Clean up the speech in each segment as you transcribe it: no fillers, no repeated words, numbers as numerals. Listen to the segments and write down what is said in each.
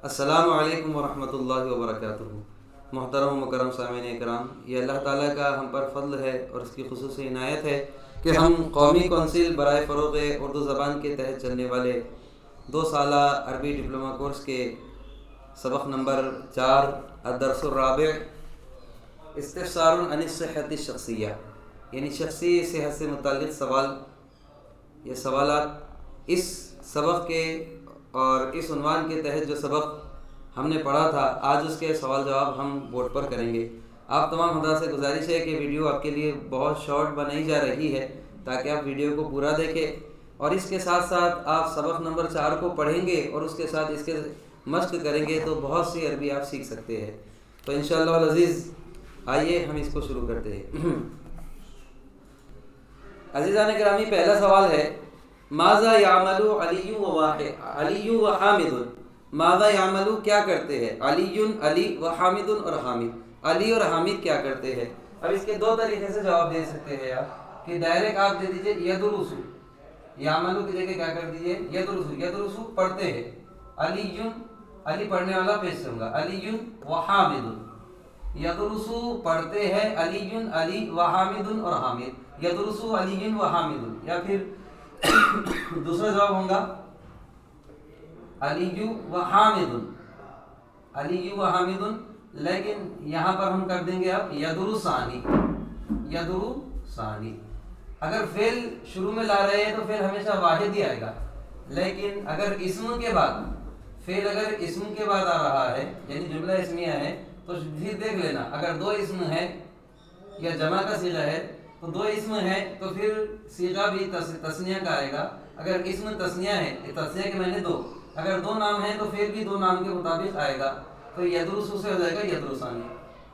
السلام علیکم ورحمۃ اللہ وبرکاتہ۔ محترم و مکرم سامعین کرام، یہ اللہ تعالیٰ کا ہم پر فضل ہے اور اس کی خصوصی عنایت ہے کہ ہم قومی کونسل برائے فروغ اردو زبان کے تحت چلنے والے 2 سالہ عربی ڈپلومہ کورس کے سبق نمبر 4 الدرس الرابع استفسار عن الصحۃ الشخصیہ، یعنی شخصی صحت سے متعلق سوال، یہ سوالات اس سبق کے اور اس عنوان کے تحت جو سبق ہم نے پڑھا تھا، آج اس کے سوال جواب ہم بورڈ پر کریں گے۔ آپ تمام حضرات سے گزارش ہے کہ ویڈیو آپ کے لیے بہت شارٹ بنائی جا رہی ہے تاکہ آپ ویڈیو کو پورا دیکھیں، اور اس کے ساتھ ساتھ آپ سبق نمبر 4 کو پڑھیں گے اور اس کے ساتھ اس کے مشق کریں گے تو بہت سی عربی آپ سیکھ سکتے ہیں۔ تو انشاءاللہ العزیز آئیے ہم اس کو شروع کرتے ہیں۔ عزیزان گرامی، پہلا سوال ہے ماذا یعمل علی و حامد۔ ماذا یعمل کیا کرتے ہیں، علی و حامد اور حامد، علی اور حامد کیا کرتے ہیں۔ اب اس کے 2 طریقے سے جواب دے سکتے ہیں آپ، کہ ڈائریکٹ آپ دے دیجئے یدرسو، یعمل کی جگہ کیا کر دیجئے یدرسو، یدرسو پڑھتے ہیں، علی پڑھنے والا پیش کروں گا، علی و حامد، یدرسو پڑھتے ہیں، علی و حامد اور حامد، یدرسو علی و حامد۔ یا پھر دوسرا جواب ہوگا علی و حامد، علی و حامد، لیکن یہاں پر ہم کر دیں گے اب یدرسانی، یدرسانی۔ اگر فعل شروع میں لا رہے ہیں تو فعل ہمیشہ واحد ہی آئے گا، لیکن اگر اسم کے بعد فعل اگر اسم کے بعد آ رہا ہے، یعنی جملہ اسمیہ ہے، تو پھر دیکھ لینا اگر 2 اسم ہے یا جمع کا صیغہ ہے تو 2 اسم ہے تو پھر صیغہ بھی تثنیہ کا آئے گا۔ اگر اسم تثنیہ ہے، تثنیہ کے معنی 2، اگر 2 نام ہیں تو پھر بھی 2 نام کے مطابق آئے گا، تو یدرسو سے ہو جائے گا یدرسانی۔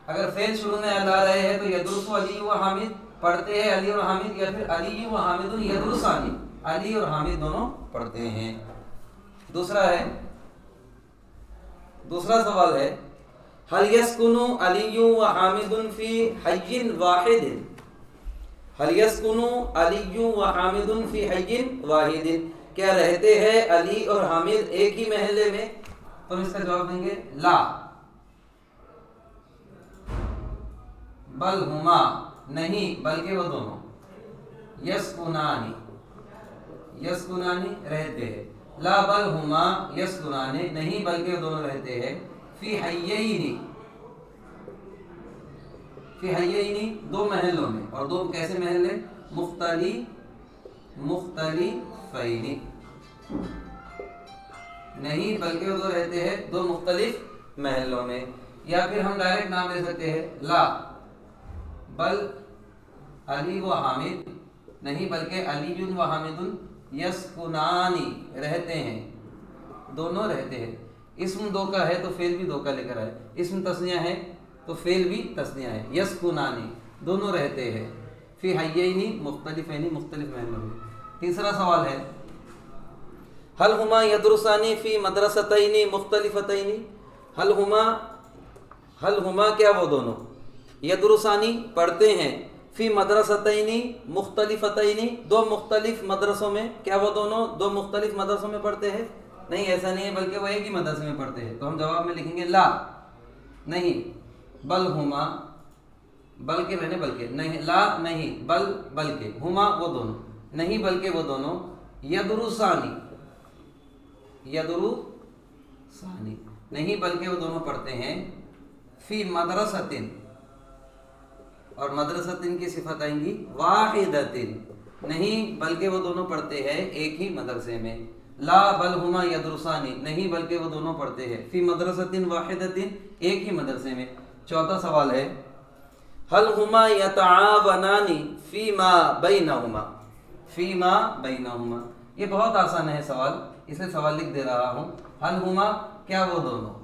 اگر فعل شروع میں لا رہے ہیں تو یدرسو علی و حامد، پڑھتے ہیں علی اور حامد، یا پھر علی و حامد یدرسانی، علی اور حامد دونوں پڑھتے ہیں۔ دوسرا سوال ہے هل يسكن علي وحامد في حي واحد؟ هل يسكن علي وحامد في حي واحد؟ کیا رہتے ہیں علی اور حامد ایک ہی محلے میں؟ تو ہم اس کا جواب دیں گے لا، بل ہما، نہیں بلکہ وہ دونوں، یسکنانی، یسکنانی رہتے ہیں، لا بل ہما یسکنانی، نہیں بلکہ وہ دونوں رہتے ہیں، فی حیین، فی حیین 2 محلوں میں، اور 2 کیسے محل ہیں؟ مختلفین، نہیں بلکہ وہ رہتے ہیں 2 مختلف محلوں میں۔ یا پھر ہم ڈائریکٹ نام لے سکتے ہیں لا بل علی و حامد، نہیں بلکہ علی و حامد یسکنانی، رہتے ہیں، دونوں رہتے ہیں۔ اسم 2 کا ہے تو فعل بھی 2 کا لے کر آئے، اسم تثنیہ ہے تو فعل بھی تثنیہ ہے، یسکنانی دونوں رہتے ہیں، فی حیین مختلفین، مختلف محلوں میں۔ تیسرا سوال ہے هل ہما یدرسانی فی مدرستین مختلفتین؟ هل ہما کیا وہ دونوں، یدرسانی پڑھتے ہیں، فی مدرستین مختلفتین 2 مختلف مدرسوں میں، کیا وہ دونوں 2 مختلف مدرسوں میں پڑھتے ہیں؟ نہیں، ایسا نہیں ہے، بلکہ وہ ایک ہی مدرسے میں پڑھتے ہیں۔ تو ہم جواب میں لکھیں گے لا، نہیں، بل ہما، بلکہ میں نے بلکہ نہیں، لا نہیں، بل بلکہ، ہما وہ دونوں، نہیں بلکہ وہ دونوں، یدرسانی، یدرسانی نہیں بلکہ وہ دونوں پڑھتے ہیں، فی مدرستن، اور مدرستن کی صفت آئیں گی واحدتن، نہیں بلکہ وہ دونوں پڑھتے ہیں ایک ہی مدرسے میں، لا بل ہما یدرسانی، نہیں بلکہ وہ دونوں پڑھتے ہیں، فی مدرستن واحدتن، ایک ہی مدرسے میں۔ چوتھا سوال ہے هل ہما یتعاونان فیما بینہما؟ فیما بینہما، یہ بہت آسان ہے سوال، اس لیے سوال لکھ دے رہا ہوں، هل ہما کیا وہ دونوں،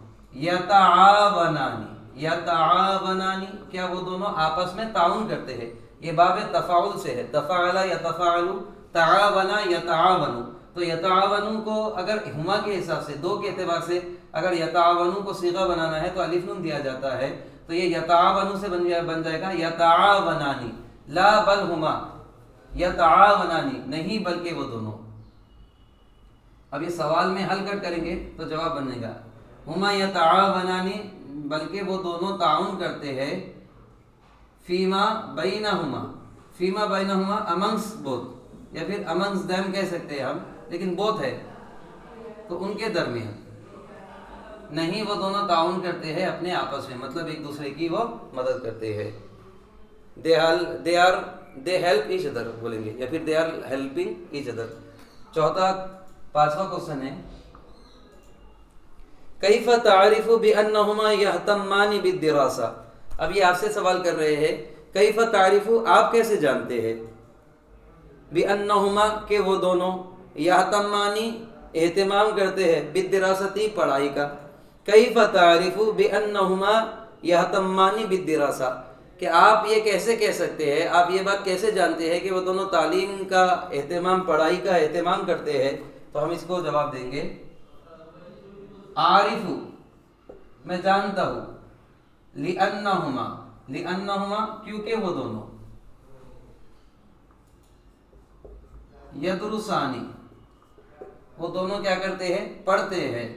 یتعاونان، یتعاونان کیا وہ دونوں آپس میں تعاون کرتے ہیں، یہ باب تفاعل سے ہے، تفاعل یتفاعل، تعاون یتعاون، تو یتعاون کو اگر ہما کے حساب سے 2 کے اعتبار سے اگر یتعاون کو صیغہ بنانا ہے تو الف نون دیا جاتا ہے، تو یہ یتعاون سے بن جائے گا یتعاونانی، لا بل ہما یتعاونانی، نہیں بلکہ وہ دونوں۔ اب یہ سوال میں حل کر کریں گے تو جواب بنے گا ہما یتعاونانی بلکہ وہ دونوں تعاون کرتے ہیں، فیما بینہما، فیما بینہما امنگس بوتھ، یا پھر امنگس دیم کہہ سکتے ہیں ہم، لیکن بوتھ ہے تو ان کے درمیان نہیں، وہ دونوں تعاون کرتے ہیں اپنے آپس میں، مطلب ایک دوسرے کی وہ مدد کرتے ہیں. they help each other بولیں گے، یا پھر they are helping each other. پانچواں کوشچن ہے کیف تعرف بانہما یہتمان بالدراسہ. اب یہ آپ سے سوال کر رہے ہیں کیف تعرف، آپ کیسے جانتے ہیں، بانہما کہ وہ دونوں، یہتمانی اہتمام کرتے ہیں، بالدراستی پڑھائی کا. کیف تعرف بانہما یہتمان بالدراسہ، کہ آپ یہ کیسے کہہ سکتے ہیں، آپ یہ بات کیسے جانتے ہیں کہ وہ دونوں تعلیم کا اہتمام، پڑھائی کا اہتمام کرتے ہیں. تو ہم اس کو جواب دیں گے عارف، میں جانتا ہوں، لأنہما، لأنہما کیونکہ وہ دونوں، یدرسانی وہ دونوں کیا کرتے ہیں، پڑھتے ہیں،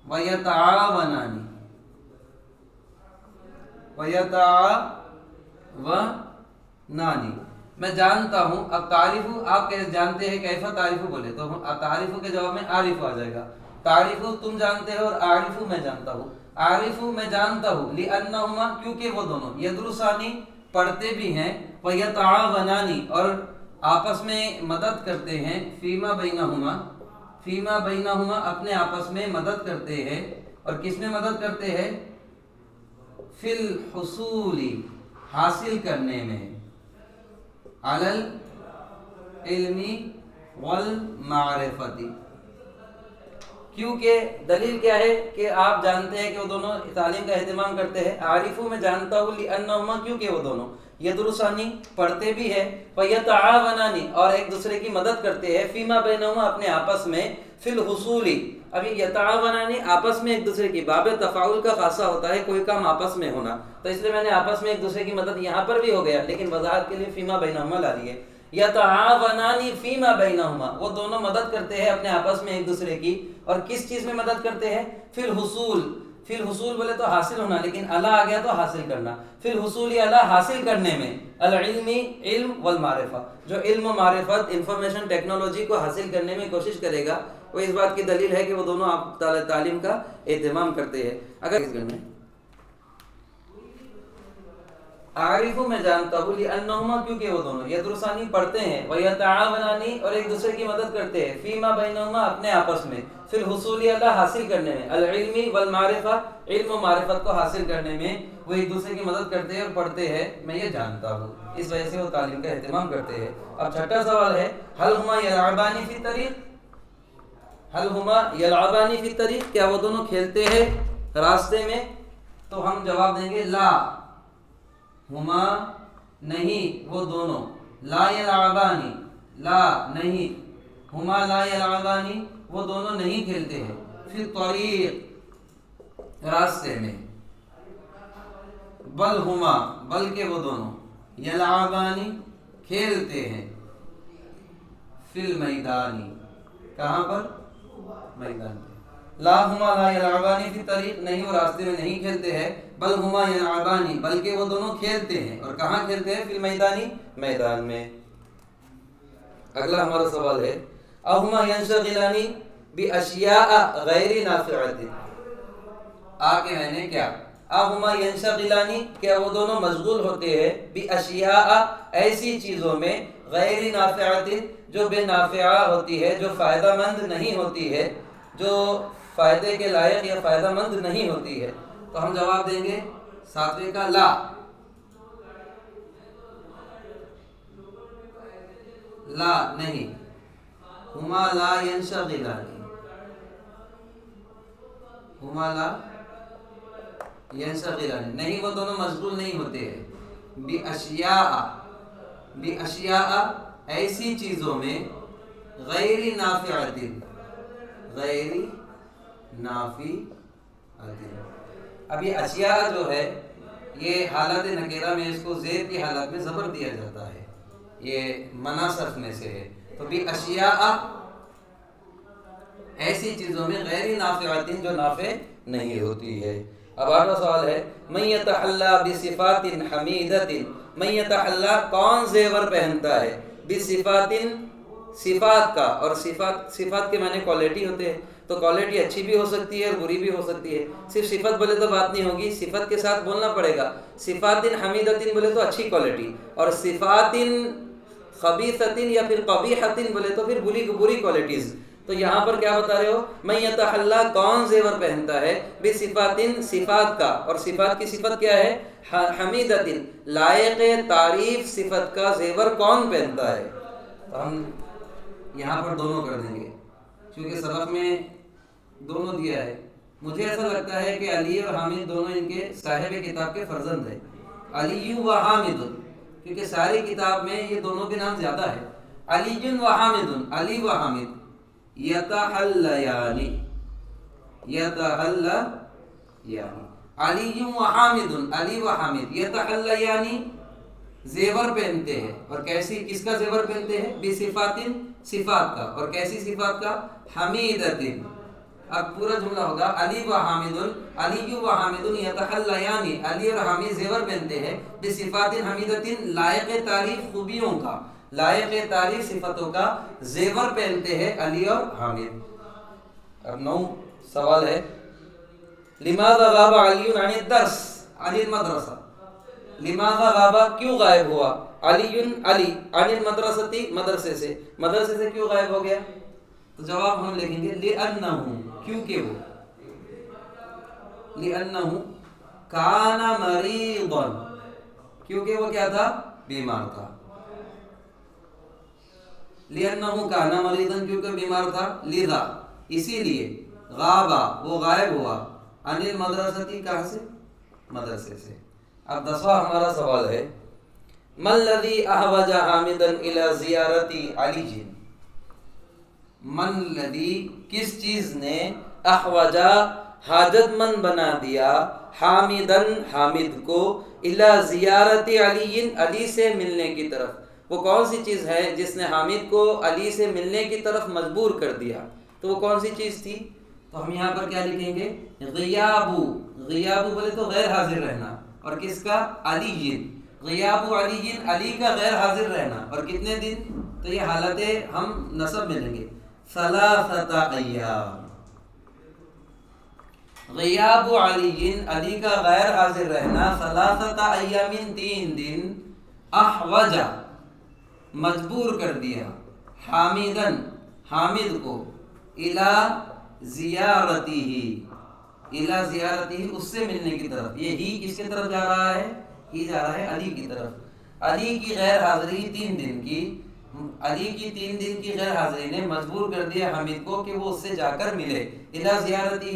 ویتعاونانی، ویتعاونانی میں جانتا ہوں. اب تعریف آپ جانتے ہیں، کیفا تعریف بولے تو تعریف کے جواب میں عارف آ جائے گا. تعریف تم جانتے ہو اور عارف میں جانتا ہوں. عارف میں جانتا ہوں، لأنہما کیونکہ وہ دونوں، یدرسانی پڑھتے بھی ہیں، ویتعاونانی اور آپس میں مدد کرتے ہیں، فیما بینہما، فیما بینہما اپنے آپس میں مدد کرتے ہیں. اور کس میں مدد کرتے ہیں، فی الحصول حاصل کرنے میں، علی العلم والمعرفت. کیونکہ دلیل کیا ہے کہ آپ جانتے ہیں کہ وہ دونوں تعلیم کا اہتمام کرتے ہیں. عارف میں جانتا ہوں، لأنہما کیونکہ وہ دونوں، یدرسانی پڑھتے بھی ہے، ویتعاونانی اور ایک دوسرے کی مدد کرتے ہیں، فیما بینہما اپنے آپس میں، فی الحصول. ابھی یتعاونانی آپس میں ایک دوسرے کی، باب تفاعل کا خاصہ ہوتا ہے کوئی کام آپس میں ہونا، تو اس لیے میں نے آپس میں ایک دوسرے کی مدد یہاں پر بھی ہو گیا، لیکن وضاحت کے لیے فیما بینہما لا لیے. یتعاونانی فیما بینہما وہ دونوں مدد کرتے ہیں اپنے آپس میں ایک دوسرے کی. اور کس چیز میں مدد کرتے ہیں، فی الحصول. فی الحصول بولے تو حاصل ہونا، لیکن الا آ گیا تو حاصل کرنا. فی الحصول الا حاصل کرنے میں، العلم علم والمعرفہ جو علم و معرفت انفارمیشن ٹیکنالوجی کو حاصل کرنے میں کوشش کرے گا، وہ اس بات کی دلیل ہے کہ وہ دونوں تعلیم کا اہتمام کرتے ہیں. اگر اس گھر میں عارف میں جانتا ہوں، لأنہما کیونکہ وہ دونوں، یدرسانی پڑھتے ہیں، ویتعاونانی اور ایک دوسرے کی مدد کرتے ہیں، فیما بینہما اپنے آپس میں، فی الحصول اللہ حاصل کرنے میں، العلم والمعرفہ علم و معرفت کو حاصل کرنے میں وہ ایک دوسرے کی مدد کرتے ہیں اور پڑھتے ہیں، میں یہ جانتا ہوں. اس وجہ سے وہ تعلیم کا اہتمام کرتے ہیں. اب چھٹا سوال ہے هل هما یلعبان فی الطریق، هل هما یلعبان فی الطریق کیا وہ دونوں کھیلتے ہیں راستے میں؟ تو ہم جواب دیں گے لا، ہما نہیں وہ دونوں، لا یلعبانی لا نہیں، ہما لا یلعبانی وہ دونوں نہیں کھیلتے ہیں، فی الطریق راستے میں، بل ہما بلکہ وہ دونوں، یلعبانی کھیلتے ہیں، فی المیدانی کہاں پر، میدان پہ. لا ہما لا یلعبانی فی الطریق نہیں وہ راستے میں نہیں کھیلتے ہیں، بل ہما یلعبانی بلکہ وہ دونوں کھیلتے ہیں. اور کہاں کھیلتے ہیں، فی المیدانی میدان میں. اگلا ہمارا سوال ہے اہما ینشغلانی باشیاء غیر نافعۃ. آگے میں نے کیا، اہما ینشغلانی کیا وہ دونوں مشغول ہوتے ہیں، باشیاء ایسی چیزوں میں، غیر نافعۃ جو بے نافعہ ہوتی ہے، جو فائدہ مند نہیں ہوتی ہے، جو فائدے کے لائق یا فائدہ مند نہیں ہوتی ہے. تو ہم جواب دیں گے ساتویں کا لا، لا نہیں، ہما لا ینشغلانی، ہما لا ینشغلانی نہیں وہ دونوں مشغول نہیں ہوتے ہیں، باشیاء باشیاء ایسی چیزوں میں، غیر نافعۃ غیر نافعۃ. اب یہ اشیاء جو ہے یہ حالت نکیرہ میں اس کو زیر کی حالت میں زبر دیا جاتا ہے، یہ منع صرف میں سے ہے. تو بھی اشیاء ایسی چیزوں میں غیر نافعۃ جو نافع نہیں ہوتی ہے۔ اب آٹھواں سوال ہے من یتحلی بصفات حمیدۃ، من یتحلی کون زیور پہنتا ہے، بصفات صفات کا، اور صفات کے معنی کوالٹی ہوتے ہیں، تو کوالٹی اچھی بھی ہو سکتی ہے اور بری بھی ہو سکتی ہے، صرف صفت بولے تو بات نہیں ہوگی، صفت کے ساتھ بولنا پڑے گا، صفات حمیدۃ بولے تو اچھی کوالٹی، اور صفات خبیثۃ یا پھر قبیحۃ بولے تو پھر بری کوالٹیز۔ تو یہاں پر کیا بتا رہے ہو، من یتحلی کون زیور پہنتا ہے، بصفات صفات کا، اور صفات کی صفت کیا ہے، حمیدۃ لائق تعریف صفت کا زیور کون پہنتا ہے۔ تو ہم یہاں پر دونوں کر دیں گے کیونکہ سبق میں دونوں دیا ہے۔ مجھے ایسا لگتا ہے کہ علی اور حامد دونوں ان کے صاحب کتاب کے فرزند ہیں، علی و حامد، کیونکہ ساری کتاب میں یہ دونوں کے نام زیادہ ہے، علی و حامد، علی و حامد، یتحلیان، علی و حامد، علی و حامد یتحلیان زیور پہنتے ہیں، اور کیسی، کس کا زیور پہنتے ہیں، بصفات صفات کا، اور کیسی صفات کا، حمیدۃ۔ اب پورا جملہ ہوگا علی و حامد، علی و حامد یتحلیان، علی اور حامد زیور پہنتے ہیں، بصفات حمیدۃ لائق تعریف خوبیوں کا، لائق تعریف صفتوں کا زیور پہنتے ہیں علی اور حامد۔ اب 9 سوال ہے لماذا غاب علی عن الدرس، عن المدرسہ، لماذا غابہ کیوں غائب ہوا، علی علی عن المدرستی مدرسے سے، مدرسے سے کیوں غائب ہو گیا، تو جواب ہم لکھیں گے لأنہ، کیونکہ وہ، لأنہ کان مریضا، کیونکہ وہ کیا تھا، بیمار تھا، لأنہ کان مریضا کیونکہ بیمار تھا، لذا اسی لیے، غابہ وہ غائب ہوا، عن المدرستی کہاں سے، مدرسے سے۔ اب 10واں ہمارا سوال ہے ما الذی احوج حامدا الی زیارت علی، من الذی کس چیز نے، احوجا حاجت مند بنا دیا، حامدن حامد کو، الی زیارت علی علی سے ملنے کی طرف، وہ کون سی چیز ہے جس نے حامد کو علی سے ملنے کی طرف مجبور کر دیا، تو وہ کون سی چیز تھی، تو ہم یہاں پر کیا لکھیں گے، غیابو، غیابو بولے تو غیر حاضر رہنا، اور کس کا، علی، غیاب علی، علی کا غیر حاضر رہنا، اور کتنے دن، تو یہ حالتیں ہم نصب میں لیں گے، ثلاثۃ ایام، غیاب علی، علی کا غیر حاضر رہنا، ثلاثۃ ایام 3 دن، احوجا مجبور کر دیا، حامدن حامد کو، الی زیارتہ، الی زیارتہ اس سے ملنے کی طرف، یہ ہی کس کی طرف جا رہا ہے، ہی جا رہا ہے علی کی طرف، علی کی غیر حاضری 3 دن کی، علی کی 3 دن کی غیر حاضری نے مجبور کر دیا حامد کو کہ وہ اس سے جا کر ملے، الی زیارتہ،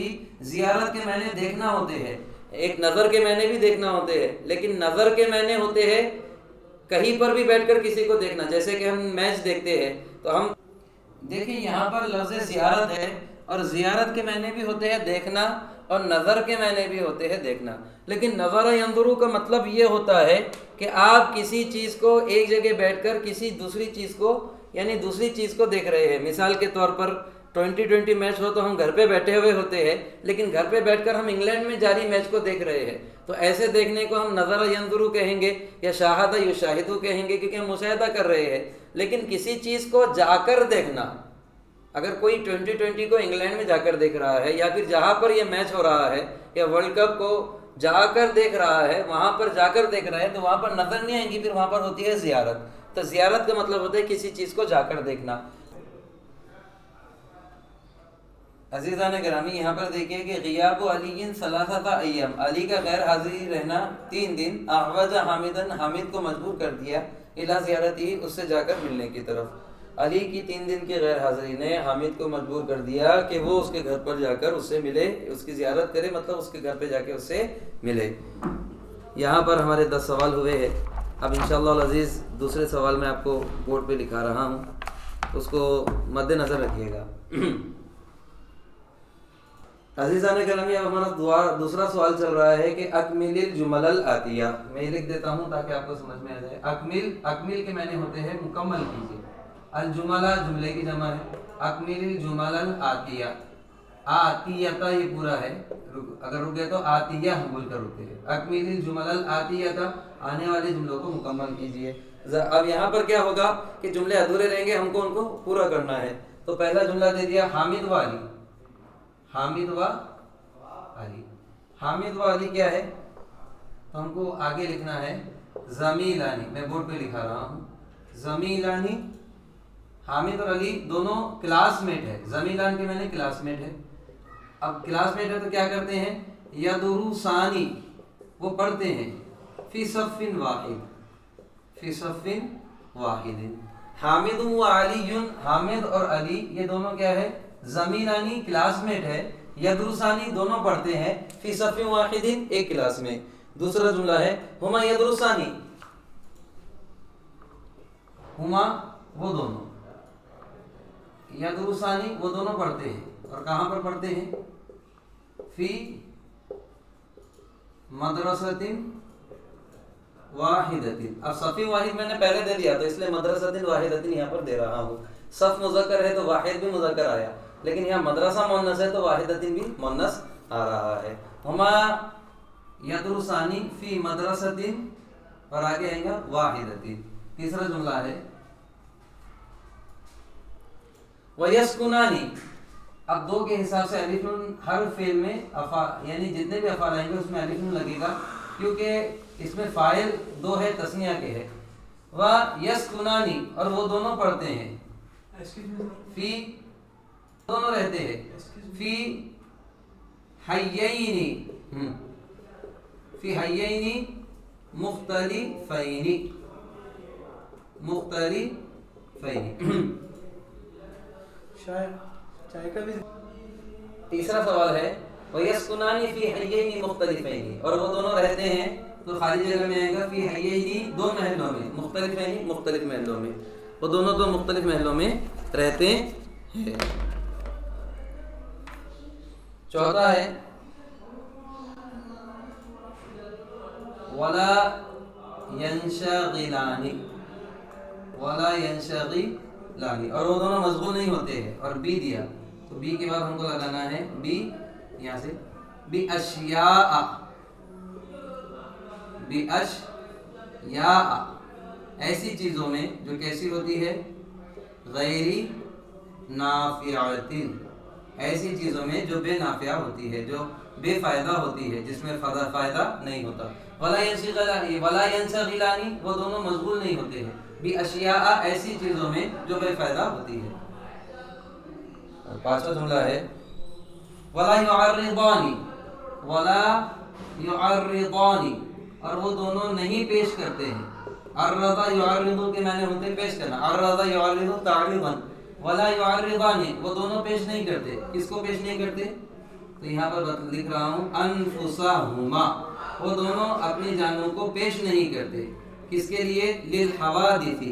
زیارت کے معنی دیکھنا ہوتے ہیں، ایک نظر کے معنی بھی دیکھنا ہوتے ہیں، لیکن نظر کے معنی ہوتے ہیں کہیں پر بھی بیٹھ کر کسی کو دیکھنا، جیسے کہ ہم میچ دیکھتے ہیں تو ہم دیکھیں یہاں پر لفظ زیارت ہے، اور زیارت کے معنی بھی ہوتے ہیں دیکھنا، اور نظر کے معنی بھی ہوتے ہیں دیکھنا، لیکن نظر ینظرو کا مطلب یہ ہوتا ہے کہ آپ کسی چیز کو ایک جگہ بیٹھ کر کسی دوسری چیز کو، یعنی دوسری چیز کو دیکھ رہے ہیں، مثال کے طور پر 2020 میچ ہو تو ہم گھر پہ بیٹھے ہوئے ہوتے ہیں، لیکن گھر پہ بیٹھ کر ہم انگلینڈ میں جاری میچ کو دیکھ رہے ہیں، تو ایسے دیکھنے کو ہم نظر ینظرو کہیں گے، یا شاہد یشاہدو کہیں گے، کیونکہ ہم مشاہدہ کر رہے ہیں، لیکن کسی چیز کو جا کر دیکھنا، اگر کوئی 2020 کو انگلینڈ میں جا کر دیکھ رہا ہے، یا پھر جہاں پر یہ میچ ہو رہا ہے یا ورلڈ کپ کو جا کر دیکھ رہا ہے، وہاں پر جا کر دیکھ رہا ہے، تو وہاں پر نظر نہیں آئیں گی، پھر وہاں پر ہوتی ہے زیارت، تو زیارت کا مطلب ہوتا ہے کسی چیز کو جا کر دیکھنا۔ عزیزان گرامی یہاں پر دیکھیے کہ غیاب علی ثلاثۃ ایام، علی کا غیر حاضری رہنا 3 دن، احوج حامدن حامد کو مجبور کر دیا، الی زیارتی اس سے جا کر ملنے کی طرف، علی کی 3 دن کی غیر حاضری نے حامد کو مجبور کر دیا کہ وہ اس کے گھر پر جا کر اس سے ملے، اس کی زیارت کرے، مطلب اس کے گھر پہ جا کے اس سے ملے۔ یہاں پر ہمارے 10 سوال ہوئے ہیں۔ اب انشاءاللہ العزیز دوسرے سوال میں آپ کو بورڈ پہ لکھا رہا ہوں، اس کو مد نظر رکھیے گا۔ عزیزان گرامی اب ہمارا دوسرا سوال چل رہا ہے کہ اکمل الجمل الآتیہ، میں لکھ دیتا ہوں تاکہ آپ کو سمجھ میں آ جائے۔ اکمل کے معنی ہوتے ہیں مکمل کیجیے، الجملہ جملے کی جمع ہے. اکمل الجمل الآتیہ. آتیتا یہ پورا ہے, اگر رک گئے تو آتیہ ہم بول کر رکتے ہیں. اکمل الجمل الآتیہ آنے والے جملوں کو مکمل کیجیے. اب یہاں پر کیا ہوگا کہ جملے ادھورے رہیں گے, ہم کو ان کو پورا کرنا ہے. تو پہلا جملہ دے دیا حامد و علی. حامد و علی. حامد و علی کیا ہے, تو ہم کو آگے لکھنا ہے زمیلانی. میں بورڈ پہ لکھا رہا ہوں زمیلانی. حامد اور علی دونوں کلاس میٹ ہے. زمیلان کے میں نے کلاس میٹ ہے. اب کلاس میٹ ہے تو کیا کرتے ہیں, یدرسانی وہ پڑھتے ہیں, فی صف واحد. فی صف واحد. حامد و علی, حامد اور علی یہ دونوں کیا ہے, زمیلانی کلاس میٹ ہے. یدرسانی دونوں پڑھتے ہیں, فی صف واحد ایک کلاس میں. دوسرا جملہ ہے ہما یدرسانی. ہما وہ دونوں, یدرسانی وہ دونوں پڑھتے ہیں. اور کہاں پر پڑھتے ہیں, فی مدرسۃ واحدۃ. اب صف واحد میں نے پہلے دے دیا تو اس لیے مدرسۃ واحدۃ یہاں پر دے رہا ہوں. صف مذکر ہے تو واحد بھی مذکر آیا, لیکن یہاں مدرسہ مؤنث ہے تو واحدۃ بھی مؤنث آ رہا ہے. ہما یدرسانی فی مدرسۃ اور آگے آئے گا واحدۃ. تیسرا جملہ ہے وَيَسْكُنَانِ. اب دو کے حساب سے الف نون ہر فعل میں یعنی جتنے بھی افعال آئیں گے اس میں الف نون لگے گا, کیونکہ اس میں فاعل دو ہے, تثنیہ کے ہے. وَيَسْكُنَانِ اور وہ دونوں پڑھتے ہیں, فی دونوں رہتے ہیں, فی حیین. فی حیین مختلفین. مختلفین. چائے کا بھی. تیسرا سوال ہے وَيَسْكُنَانِ فِي حَيَّيْنِ مُخْتَلِفَيْنِ اور وہ دونوں رہتے ہیں, تو خالی جگہ میں آئے گا فی حیین دو محلوں میں, مختلفین مختلف محلوں میں. وہ دونوں دو مختلف محلوں میں رہتے ہیں. چوتھا ہے وَلَا يَنْشَغِلَانِ. وَلَا يَنْشَغِلَانِ اور وہ دونوں مشغول نہیں ہوتے ہیں. اور بی دیا تو بی کے بعد ہم کو لگانا ہے بی, یہاں سے بی اشیاء. بی اشیاء ایسی چیزوں میں جو کیسی ہوتی ہے, غیری نافعۃ. ایسی چیزوں میں جو بے نافع ہوتی ہے, جو بے فائدہ ہوتی ہے, جس میں فائدہ نہیں ہوتا. ولا ینشغلانی وہ دونوں مشغول نہیں ہوتے ہیں, بی اشیاء ایسی چیزوں میں جو بے فائدہ ہوتی ہے. پانچواں جملہ ہے ولا یعرضان. ولا یعرضان اور وہ دونوں نہیں پیش کرتے ہیں. عرض یعرض کے معنی ہوتے ہیں پیش کرنا, عرض یعرض تعریضا. ولا یعرضان وہ دونوں پیش نہیں کرتے. کس کو پیش نہیں کرتے, تو یہاں پر لکھ رہا ہوں انفسہما. وہ دونوں اپنی جانوں کو پیش نہیں کرتے. کس کے لیے, للحوادث.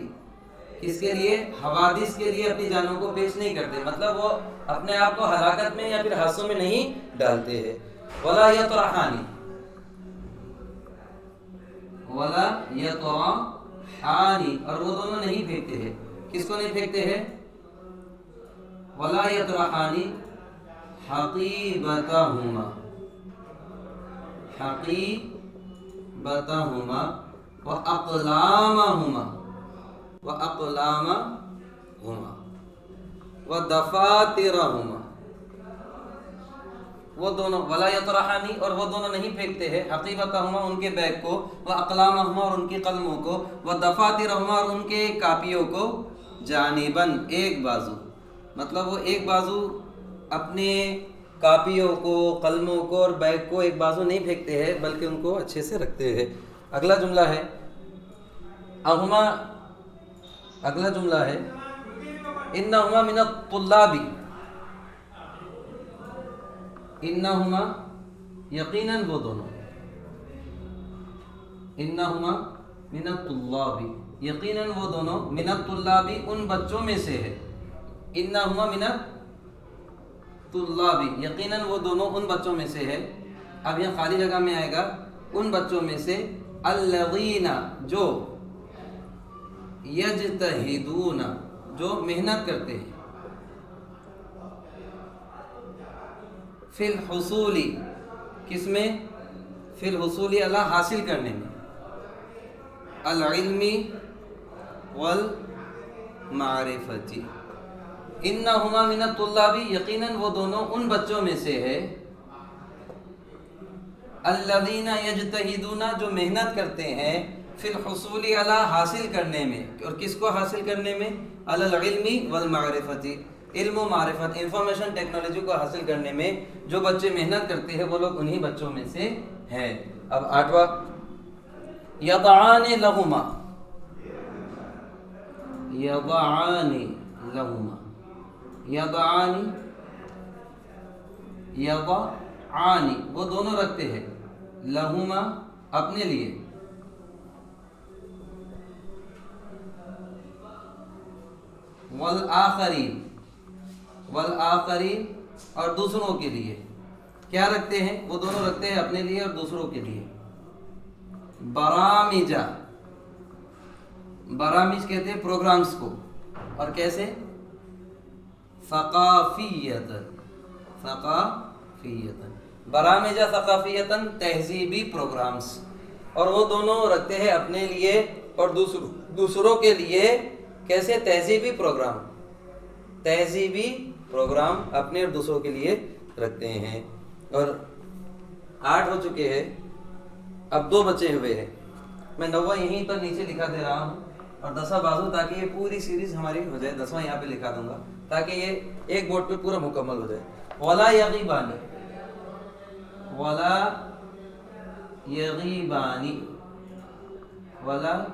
کس کے لیے, حوادث کے لیے اپنی جانوں کو پیش نہیں کرتے, مطلب وہ اپنے آپ کو ہلاکت میں یا پھر حادثوں میں نہیں ڈالتے ہیں. ولا یطرحان. ولا یطرحان اور وہ دونوں نہیں پھینکتے ہیں. کس کو نہیں پھینکتے ہیں, ولا یطرحان حقیبتہما. حقیبتہما واقلامہما. واقلامہما ودفاترہما. وہ دونوں ولا یطرحانی اور وہ دونوں نہیں پھینکتے ہیں, حقیبتہما ان کے بیگ کو, واقلامہما اور ان کی قلموں کو, ودفاترہما اور ان کے کاپیوں کو, جانباً ایک بازو. مطلب وہ ایک بازو اپنے کاپیوں کو, قلموں کو اور بیگ کو ایک بازو نہیں پھینکتے ہیں, بلکہ ان کو اچھے سے رکھتے ہیں. اگلا جملہ ہے اہما. اگلا جملہ ہے انہما من الطلاب. انہما یقیناً وہ دونوں, انہما من الطلاب یقیناً وہ دونوں, من الطلاب ان بچوں میں سے ہے. انہما من الطلاب یقیناً وہ دونوں ان بچوں میں سے ہے. اب یہ خالی جگہ میں آئے گا ان بچوں میں سے, الذین جو, یجتہدون جو محنت کرتے ہیں، فی الحصول، کس میں؟ فی الحصول علی حاصل کرنے میں، العلم والمعرفت، انہما من الطلاب، یقیناً وہ دونوں ان بچوں میں سے ہے، الذین یجتہدون، جو محنت کرتے ہیں، فی الحصول علی حاصل کرنے میں، اور کس کو حاصل کرنے میں؟ علی العلم والمعرفت، علم و معرفت، انفارمیشن ٹیکنالوجی کو حاصل کرنے میں جو بچے محنت کرتے ہیں وہ لوگ انہی بچوں میں سے ہیں۔ اب 8واں، یضعان لہما، یضعان لہما، یضعان، یضعان، وہ دونوں رکھتے ہیں، لہما، اپنے لیے، والآخرین، والآخرین، اور دوسروں کے لیے، کیا رکھتے ہیں؟ وہ دونوں رکھتے ہیں اپنے لیے اور دوسروں کے لیے، برامجہ، برامج کہتے ہیں پروگرامز کو، اور کیسے؟ ثقافیتاً، ثقافیتاً، برامجہ ثقافیتاً، تہذیبی پروگرامز، اور وہ دونوں رکھتے ہیں اپنے لیے اور دوسروں کے لیے، کیسے؟ تہذیبی پروگرام، تہذیبی پروگرام اپنے اور دوسروں کے لیے رکھتے ہیں۔ اور 8 ہو چکے ہیں، اب 2 بچے ہوئے ہیں، میں 9واں یہیں پر نیچے لکھا دے رہا ہوں اور 10واں بازو، تاکہ یہ پوری سیریز ہماری ہو جائے، 10واں یہاں پہ لکھا دوں گا تاکہ یہ ایک بورڈ پہ پورا مکمل ہو جائے۔ ولا یغیبان، ولا یغیبان، ولا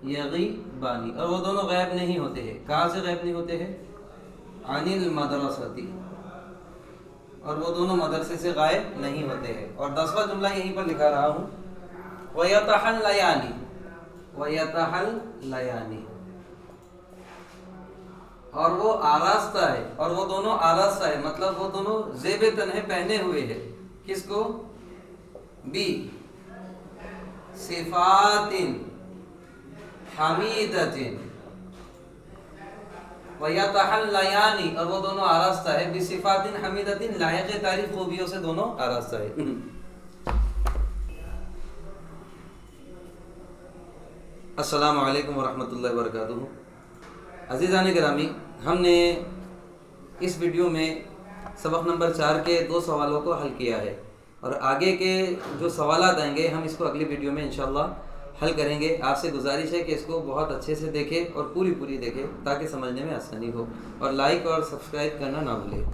یغیبان، اور وہ دونوں غائب نہیں ہوتے ہیں، کہاں سے غائب نہیں ہوتے ہیں؟ عن المدرسۃ، اور وہ دونوں مدرسے سے غائب نہیں ہوتے ہیں۔ اور 10واں جملہ یہیں پر لکھا رہا ہوں، وَيَتَحَلَّيَانِ، وَيَتَحَلَّيَانِ، اور وہ آراستہ ہے، اور وہ دونوں آراستہ ہے، مطلب وہ دونوں زیب تنہے پہنے ہوئے ہیں، کس کو؟ بی صفات حمیدۃ، وَيَتَحَلَّيَانِ، اور وہ دونوں آراستہ ہے، بصفات حمیدۃ، لائق تعریف خوبیوں سے دونوں آراستہ ہے۔ السلام علیکم ورحمۃ اللہ وبرکاتہ۔ عزیزان گرامی، ہم نے اس ویڈیو میں سبق نمبر 4 کے 2 سوالوں کو حل کیا ہے، اور آگے کے جو سوالات آئیں گے ہم اس کو اگلی ویڈیو میں انشاءاللہ حل کریں گے۔ آپ سے گزارش ہے کہ اس کو بہت اچھے سے دیکھیں اور پوری دیکھیں تاکہ سمجھنے میں آسانی ہو، اور لائک اور سبسکرائب کرنا نہ بھولیں۔